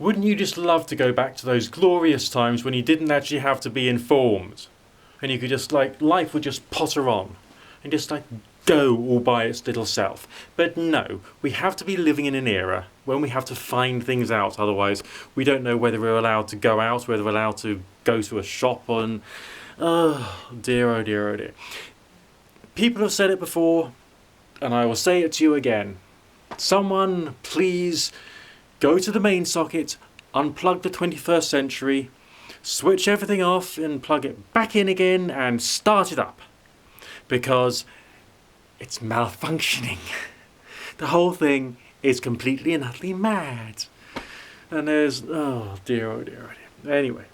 Wouldn't you just love to go back to those glorious times when you didn't actually have to be informed? And you could just, like, life would just potter on and just, like, go all by its little self. But no, we have to be living in an era when we have to find things out. Otherwise, we don't know whether we're allowed to go out, whether we're allowed to go to a shop, and oh dear, oh dear, oh dear. People have said it before, and I will say it to you again. Someone, please go to the main socket, unplug the 21st century, switch everything off and plug it back in again and start it up. Because it's malfunctioning. The whole thing is completely and utterly mad. And there's, oh dear, oh dear, oh dear. Anyway.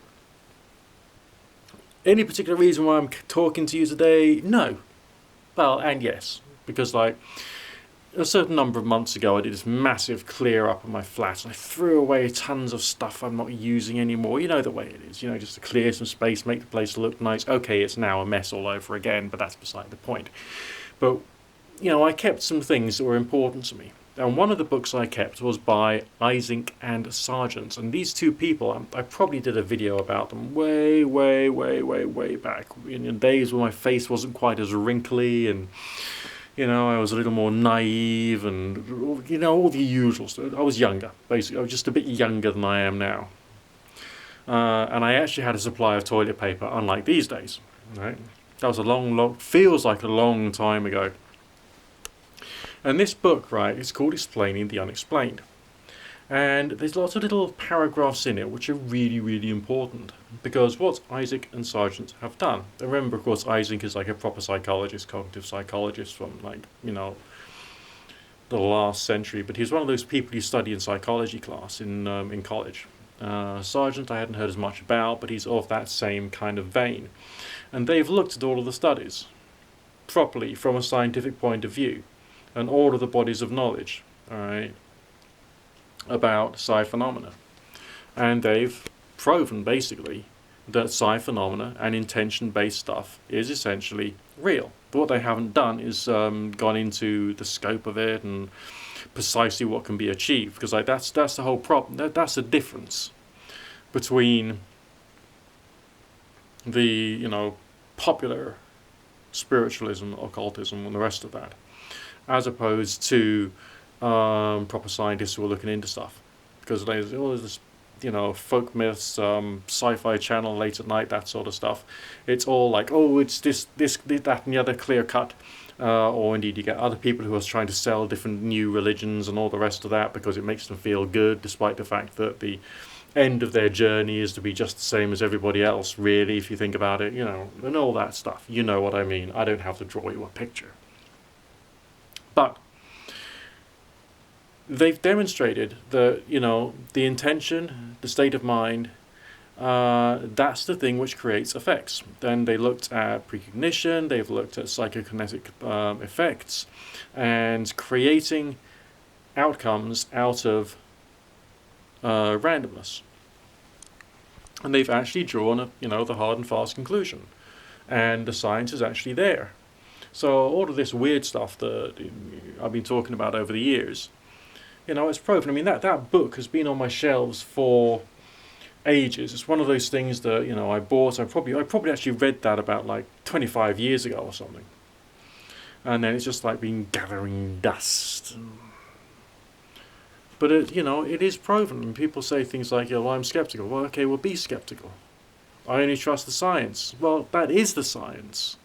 Any particular reason why I'm talking to you today? No. Well, and yes. Because, like, a certain number of months ago I did this massive clear up of my flat, and I threw away tons of stuff I'm not using anymore. You know the way it is, you know, just to clear some space, make the place look nice. Okay, it's now a mess all over again, but that's beside the point. But, you know, I kept some things that were important to me. And one of the books I kept was by Isaac and Sargent. And these two people, I probably did a video about them way back, in the days when my face wasn't quite as wrinkly, and, you know, I was a little more naive, and, you know, all the usual stuff. I was younger, basically. I was just a bit younger than I am now. And I actually had a supply of toilet paper, unlike these days. Right? That was feels like a long time ago. And this book, right, is called Explaining the Unexplained. And there's lots of little paragraphs in it which are really important. Because what Isaac and Sargent have done, remember, of course, Isaac is like a proper psychologist, cognitive psychologist from, like, you know, the last century. But he's one of those people you study in psychology class in college. Sargent I hadn't heard as much about, but he's of that same kind of vein. And they've looked at all of the studies properly from a scientific point of view, and all of the bodies of knowledge, all right, about psi phenomena. And they've proven, basically, that psi phenomena and intention-based stuff is essentially real. But what they haven't done is gone into the scope of it and precisely what can be achieved, because, like, that's the whole problem. That's the difference between the, you know, popular spiritualism, occultism, and the rest of that, as opposed to proper scientists who are looking into stuff. Because there's all this, you know, folk myths, sci-fi channel late at night, that sort of stuff. It's all like, oh, it's this, that, and the other, clear cut. Or indeed you get other people who are trying to sell different new religions and all the rest of that because it makes them feel good, despite the fact that the end of their journey is to be just the same as everybody else, really, if you think about it, you know, and all that stuff. You know what I mean. I don't have to draw you a picture. But they've demonstrated that, you know, the intention, the state of mind, that's the thing which creates effects. Then they looked at precognition, they've looked at psychokinetic effects, and creating outcomes out of randomness. And they've actually drawn you know, the hard and fast conclusion. And the science is actually there. So all of this weird stuff that I've been talking about over the years, you know, it's proven. I mean, that book has been on my shelves for ages. It's one of those things that, you know, I bought. I probably actually read that about like 25 years ago or something. And then it's just like been gathering dust. But it, you know, it is proven. And people say things like, well, I'm skeptical. Well, okay, well, be skeptical. I only trust the science. Well, that is the science.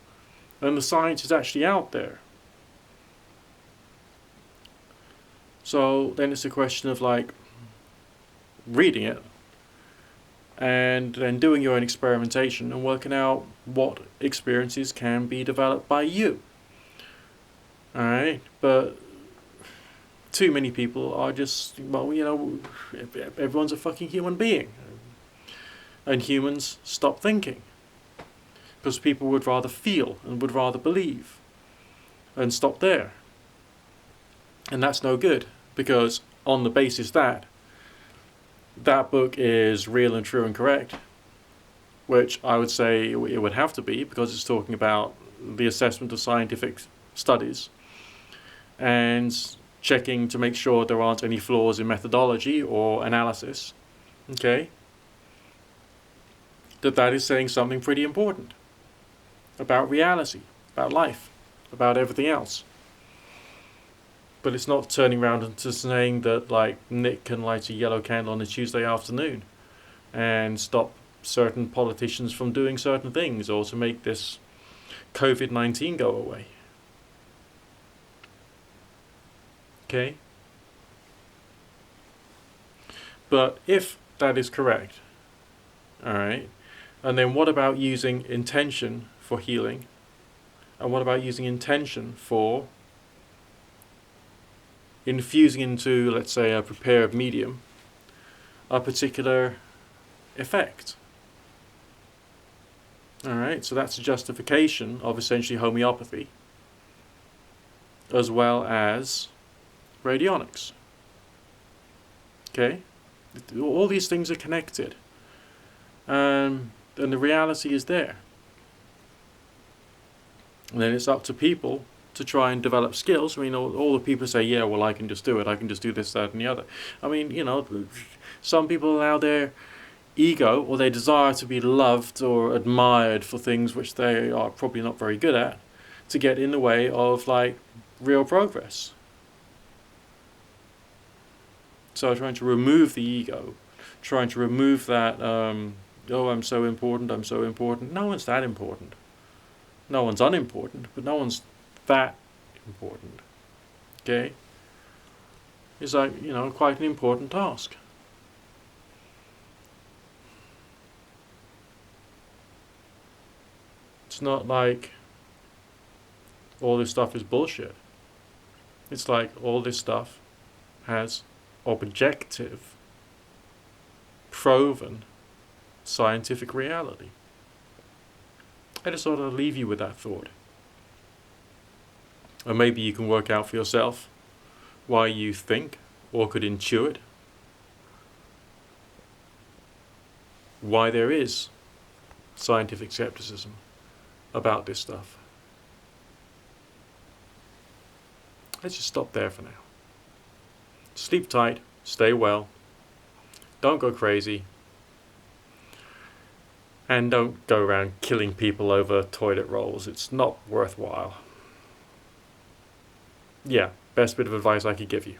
And the science is actually out there. So then it's a question of, like, reading it and then doing your own experimentation and working out what experiences can be developed by you. Alright? But too many people are just, well, you know, everyone's a fucking human being. And humans stop thinking. Because people would rather feel and would rather believe. And stop there. And that's no good. Because on the basis that book is real and true and correct, which I would say it would have to be, because it's talking about the assessment of scientific studies and checking to make sure there aren't any flaws in methodology or analysis, Okay? That is saying something pretty important about reality, about life, about everything else. But it's not turning around and just saying that, like, Nick can light a yellow candle on a Tuesday afternoon and stop certain politicians from doing certain things, or to make this COVID-19 go away. Okay? But if that is correct, alright, and then what about using intention for healing? And what about using intention for infusing into, let's say, a prepared medium, a particular effect? Alright, so that's a justification of essentially homeopathy, as well as radionics. Okay? All these things are connected. And the reality is there. And then it's up to people to try and develop skills. I mean, all the people say, yeah, well, I can just do it. I can just do this, that, and the other. I mean, some people allow their ego or their desire to be loved or admired for things which they are probably not very good at to get in the way of, like, real progress. So trying to remove the ego, trying to remove that, oh, I'm so important, I'm so important. No one's that important. No one's unimportant, but no one's that important. Okay? It's like, quite an important task. It's not like all this stuff is bullshit. It's like all this stuff has objective, proven, scientific reality. I just sort of leave you with that thought. Or maybe you can work out for yourself why you think, or could intuit, why there is scientific skepticism about this stuff. Let's just stop there for now. Sleep tight, stay well, don't go crazy, and don't go around killing people over toilet rolls. It's not worthwhile. Yeah, best bit of advice I could give you.